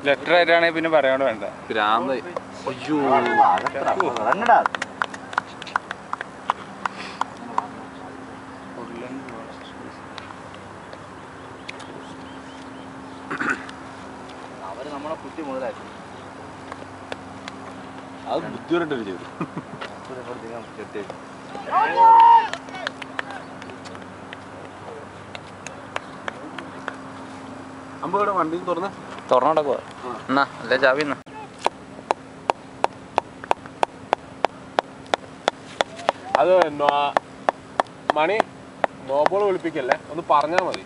Letter ആയിട്ടാണെങ്കിൽ പിന്നെ പറയാണ്ട് വേണ്ട. ഭ്രാന്ത്. അയ്യോ അവര് നമ്മളെ കുറ്റി മുതലാക്കി. അത് ബുദ്ധിപരമായിട്ടല്ലേ ചെയ്തു. അമ്പവിടെ വണ്ടി തുറന്നോടക്കുക എന്നാ അല്ലേ ചാവി എന്നാ. അത് മണി നോബോൾ വിളിപ്പിക്കല്ലേ, ഒന്ന് പറഞ്ഞാൽ മതി.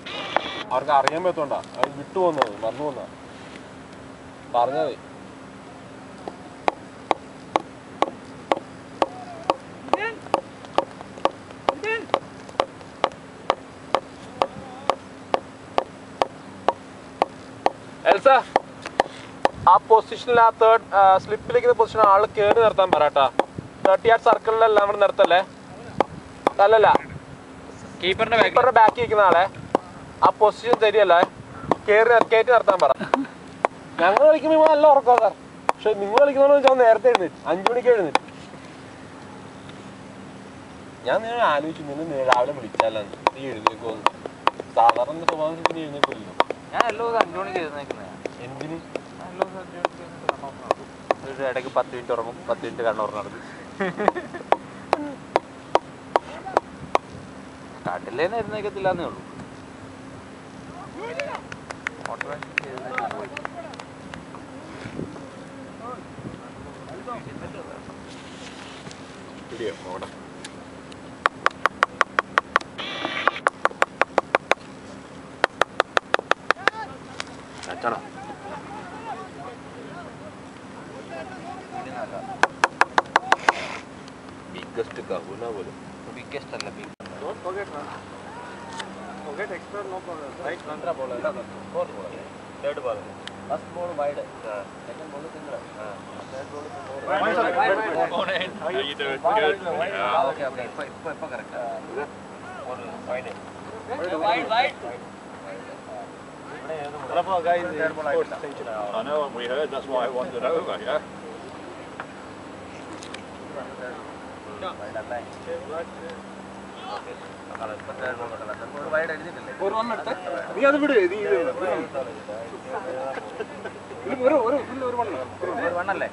അവർക്ക് അറിയാൻ പറ്റോണ്ടാ അത് വിട്ടു പോകുന്നത്, വന്നു പോകുന്ന പറഞ്ഞാൽ മതി. എൽസ ആ പൊസിഷനിൽ, ആ തേർഡ് സ്ലിപ്പിലേക്ക് പൊസിഷൻ ആള് കേറി നിർത്താൻ പറട്ടാ. 30 യാർഡ് സർക്കിളിലെല്ലാം അവിടെ നിർത്തല്ലേ. അല്ലല്ല, കീപ്പറിന്റെ ബാക്കി ഇരിക്കുന്ന ആളെ ആ പൊസിഷൻ ശരിയല്ലേ, കയറ്റി നിർത്താൻ പറ. ഞങ്ങൾ കളിക്കുമ്പോൾ നല്ല ഉറക്കാം സാർ. പക്ഷെ നിങ്ങൾ കളിക്കുന്നതെന്ന് വെച്ചാൽ നേരത്തെ എഴുന്നേറ്റ് 5 മണിക്ക് എഴുന്നേറ്റ്. ഞാൻ നിങ്ങൾ ആലോചിച്ചു, നിങ്ങൾ രാവിലെ വിളിച്ചാലാന്ന് നീ എഴുന്നേക്കുമെന്ന്. സാധാരണ സ്വഭാവം നീ എഴുന്നേക്കുമല്ലോ. ഞാൻ എല്ലാ ദിവസവും 5 മണിക്ക് എഴുന്നേക്കുന്നതാണ്. എന്തിന്? ഇടയ്ക്ക് 10 മിനിറ്റ് ഉറങ്ങും, 10 മിനിറ്റ് കണ്ണുറങ്ങുന്നത്. കാട്ടിലേന്ന് എഴുന്നേക്കത്തില്ല എന്നേ ഉള്ളൂ. ബിഗ്ഗസ്റ്റ് കഹുന പോലും. ബിഗ്ഗസ്റ്റ് അല്ല, big. Don't forget, man. Forget extra, no problem. Right, Nandra bowler. Fourth bowler. Third bowler. First ball wide. Second ball single. Third ball wide. How you doing? Good. Okay, okay. Ipo correct. Wide. Wide. Guys, I know, and we heard. That's why I wandered over. Yeah. നീ അത് വിട്. വണ്ണല്ലേ?